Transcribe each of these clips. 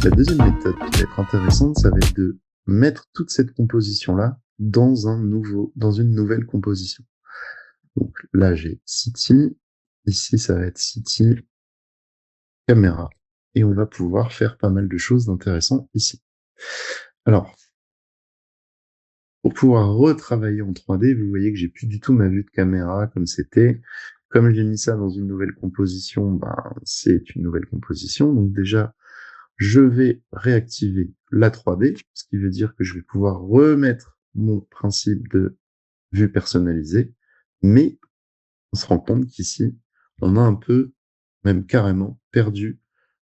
la deuxième méthode qui va être intéressante, ça va être de mettre toute cette composition-là dans une nouvelle composition. Donc là, j'ai City. Ici, ça va être City, caméra. Et on va pouvoir faire pas mal de choses intéressantes ici. Alors, pour pouvoir retravailler en 3D, vous voyez que j'ai plus du tout ma vue de caméra comme c'était. Comme j'ai mis ça dans une nouvelle composition, ben, c'est une nouvelle composition. Donc déjà, je vais réactiver la 3D, ce qui veut dire que je vais pouvoir remettre mon principe de vue personnalisée, mais on se rend compte qu'ici, on a un peu, même carrément, perdu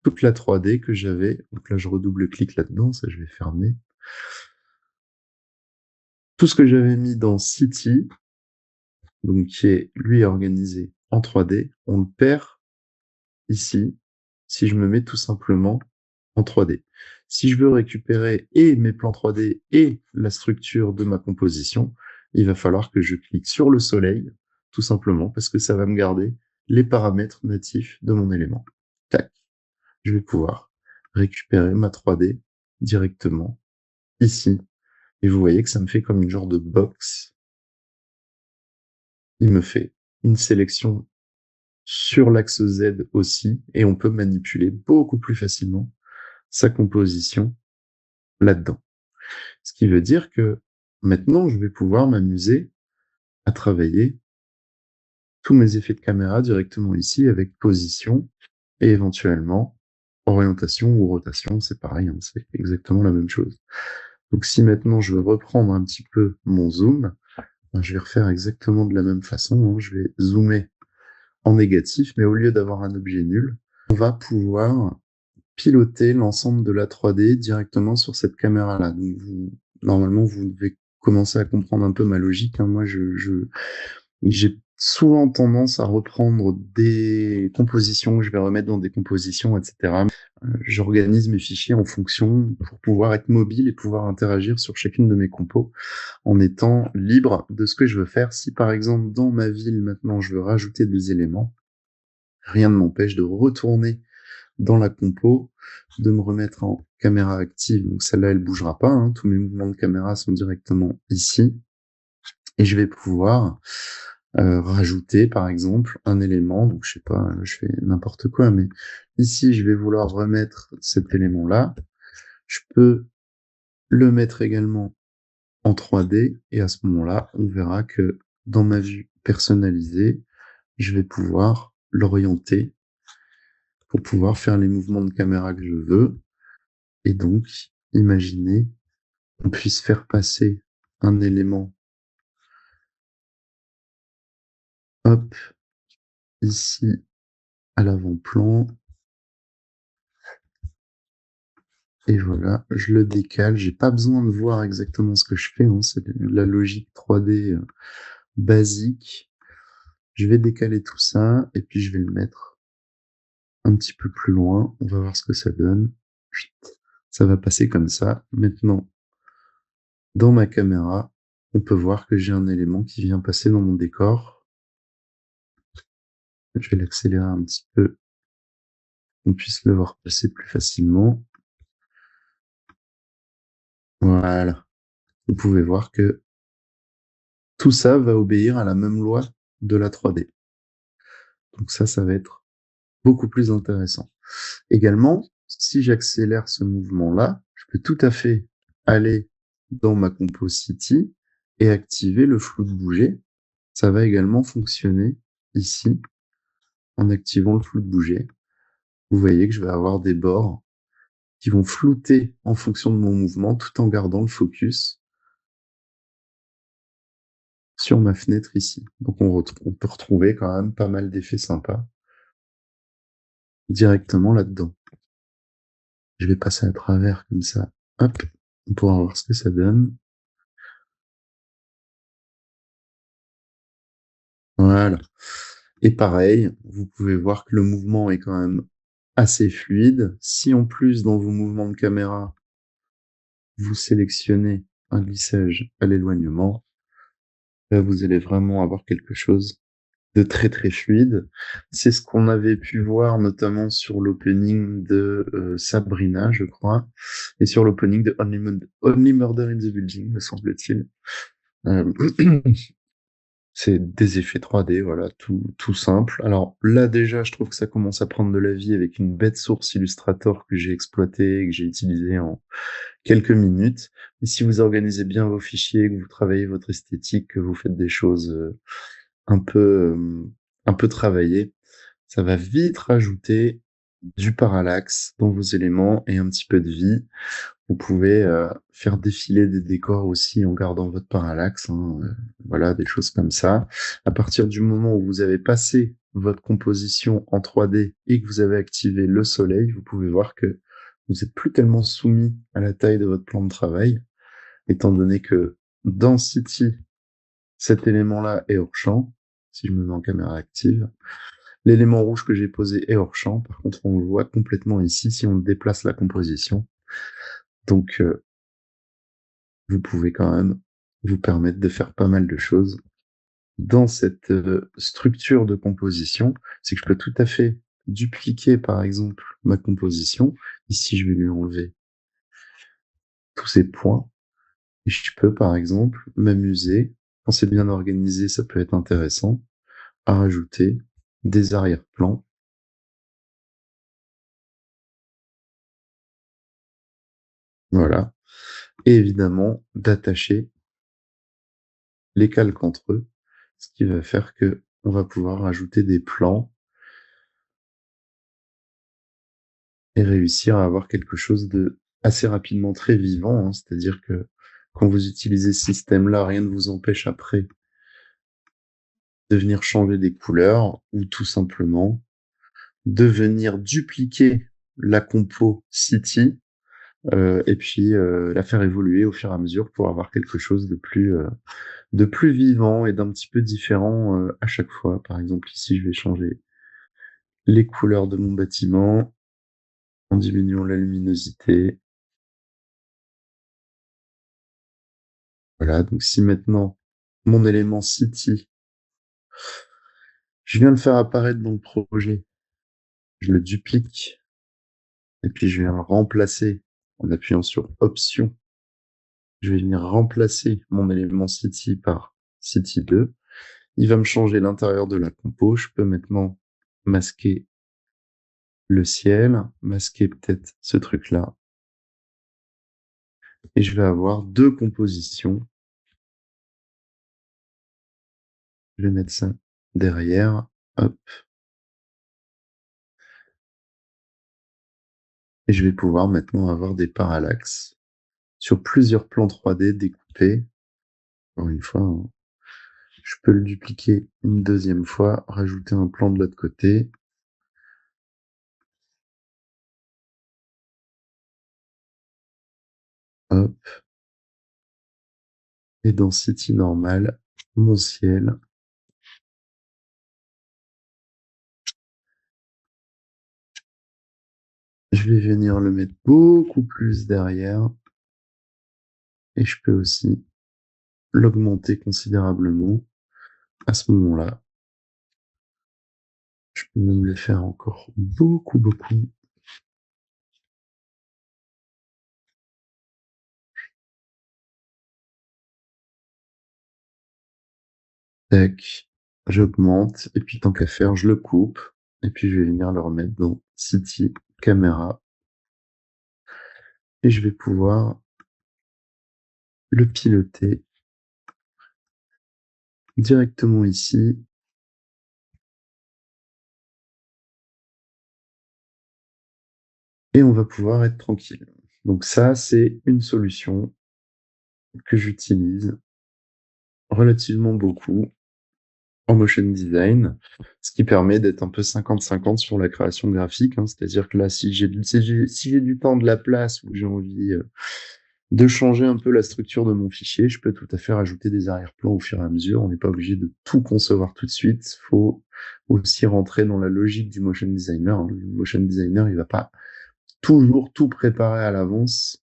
toute la 3D que j'avais. Donc là, je redouble-clique là-dedans, ça je vais fermer. Tout ce que j'avais mis dans City, donc qui est lui organisé en 3D, on le perd ici si je me mets tout simplement en 3D. Si je veux récupérer et mes plans 3D et la structure de ma composition, il va falloir que je clique sur le soleil, tout simplement, parce que ça va me garder les paramètres natifs de mon élément. Tac. Je vais pouvoir récupérer ma 3D directement ici. Et vous voyez que ça me fait comme une genre de box. Il me fait une sélection sur l'axe Z aussi, et on peut manipuler beaucoup plus facilement sa composition là-dedans. Ce qui veut dire que maintenant, je vais pouvoir m'amuser à travailler tous mes effets de caméra directement ici avec position et éventuellement orientation ou rotation, c'est pareil, hein, c'est exactement la même chose. Donc si maintenant je veux reprendre un petit peu mon zoom, ben, je vais refaire exactement de la même façon, hein, je vais zoomer en négatif, mais au lieu d'avoir un objet nul, on va pouvoir piloter l'ensemble de la 3D directement sur cette caméra-là. Donc normalement, vous devez commencer à comprendre un peu ma logique, hein. Moi, j'ai souvent tendance à reprendre des compositions que je vais remettre dans des compositions, etc. J'organise mes fichiers en fonction pour pouvoir être mobile et pouvoir interagir sur chacune de mes compos en étant libre de ce que je veux faire. Si par exemple, dans ma ville, maintenant, je veux rajouter des éléments, rien ne m'empêche de retourner dans la compo, de me remettre en caméra active. Donc celle-là, elle bougera pas, hein. Tous mes mouvements de caméra sont directement ici. Et je vais pouvoir rajouter, par exemple, un élément. Donc je sais pas, je fais n'importe quoi, mais ici, je vais vouloir remettre cet élément-là. Je peux le mettre également en 3D, et à ce moment-là, on verra que dans ma vue personnalisée, je vais pouvoir l'orienter pour pouvoir faire les mouvements de caméra que je veux. Et donc, imaginez qu'on puisse faire passer un élément, hop, ici, à l'avant-plan. Et voilà, je le décale. J'ai pas besoin de voir exactement ce que je fais, hein. C'est la logique 3D basique. Je vais décaler tout ça, et puis je vais le mettre un petit peu plus loin. On va voir ce que ça donne. Ça va passer comme ça. Maintenant, dans ma caméra, on peut voir que j'ai un élément qui vient passer dans mon décor. Je vais l'accélérer un petit peu, qu'on puisse le voir passer plus facilement. Voilà. Vous pouvez voir que tout ça va obéir à la même loi de la 3D. Donc ça va être beaucoup plus intéressant. Également, si j'accélère ce mouvement-là, je peux tout à fait aller dans ma compo City et activer le flou de bouger. Ça va également fonctionner ici en activant le flou de bouger. Vous voyez que je vais avoir des bords qui vont flouter en fonction de mon mouvement tout en gardant le focus sur ma fenêtre ici. Donc on peut retrouver quand même pas mal d'effets sympas directement là-dedans. Je vais passer à travers comme ça. Hop, on pourra voir ce que ça donne. Voilà. Et pareil, vous pouvez voir que le mouvement est quand même assez fluide. Si en plus, dans vos mouvements de caméra, vous sélectionnez un glissage à l'éloignement, là, vous allez vraiment avoir quelque chose de très, très fluide. C'est ce qu'on avait pu voir notamment sur l'opening de Sabrina, je crois, et sur l'opening de Only Murder in the Building, me semble-t-il. Euh, c'est des effets 3D, voilà, tout simple. Alors là déjà, je trouve que ça commence à prendre de la vie avec une bête source Illustrator que j'ai exploitée et que j'ai utilisée en quelques minutes. Mais si vous organisez bien vos fichiers, que vous travaillez votre esthétique, que vous faites des choses un peu, un peu travaillées, ça va vite rajouter du parallaxe dans vos éléments et un petit peu de vie. Vous pouvez faire défiler des décors aussi en gardant votre parallaxe, hein, voilà, des choses comme ça. À partir du moment où vous avez passé votre composition en 3D et que vous avez activé le soleil, vous pouvez voir que vous n'êtes plus tellement soumis à la taille de votre plan de travail, étant donné que dans City, cet élément-là est hors champ, si je me mets en caméra active. L'élément rouge que j'ai posé est hors champ, par contre on le voit complètement ici si on déplace la composition. Donc vous pouvez quand même vous permettre de faire pas mal de choses dans cette structure de composition. C'est que je peux tout à fait dupliquer, par exemple, ma composition. Ici, je vais lui enlever tous ces points. Et je peux, par exemple, m'amuser, quand c'est bien organisé, ça peut être intéressant, à rajouter des arrière-plans. Voilà. Et évidemment, d'attacher les calques entre eux, ce qui va faire que on va pouvoir rajouter des plans et réussir à avoir quelque chose de assez rapidement très vivant, hein. C'est-à-dire que quand vous utilisez ce système-là, rien ne vous empêche après de venir changer des couleurs ou tout simplement de venir dupliquer la compo City et puis la faire évoluer au fur et à mesure pour avoir quelque chose de plus vivant et d'un petit peu différent à chaque fois. Par exemple, ici, je vais changer les couleurs de mon bâtiment en diminuant la luminosité. Voilà, donc si maintenant mon élément City, je viens de faire apparaître dans le projet, je le duplique et puis je viens le remplacer en appuyant sur Option. Je vais venir remplacer mon élément City par City 2. Il va me changer l'intérieur de la compo. Je peux maintenant masquer le ciel, masquer peut-être ce truc-là. Et je vais avoir deux compositions. Je vais mettre ça derrière. Hop. Et je vais pouvoir maintenant avoir des parallaxes sur plusieurs plans 3D découpés. Encore une fois, hein, je peux le dupliquer une deuxième fois, rajouter un plan de l'autre côté. Hop. Et dans City normal, mon ciel. Je vais venir le mettre beaucoup plus derrière. Et je peux aussi l'augmenter considérablement à ce moment-là. Je peux même le faire encore beaucoup. Tac, j'augmente, et puis tant qu'à faire, je le coupe, et puis je vais venir le remettre dans City Camera, et je vais pouvoir le piloter directement ici. Et on va pouvoir être tranquille. Donc ça, c'est une solution que j'utilise relativement beaucoup en motion design, ce qui permet d'être un peu 50-50 sur la création graphique, hein. C'est-à-dire que là, si j'ai du temps, de la place, ou que j'ai envie de changer un peu la structure de mon fichier, je peux tout à fait rajouter des arrière-plans au fur et à mesure. On n'est pas obligé de tout concevoir tout de suite. Il faut aussi rentrer dans la logique du motion designer, hein. Le motion designer, il va pas toujours tout préparer à l'avance.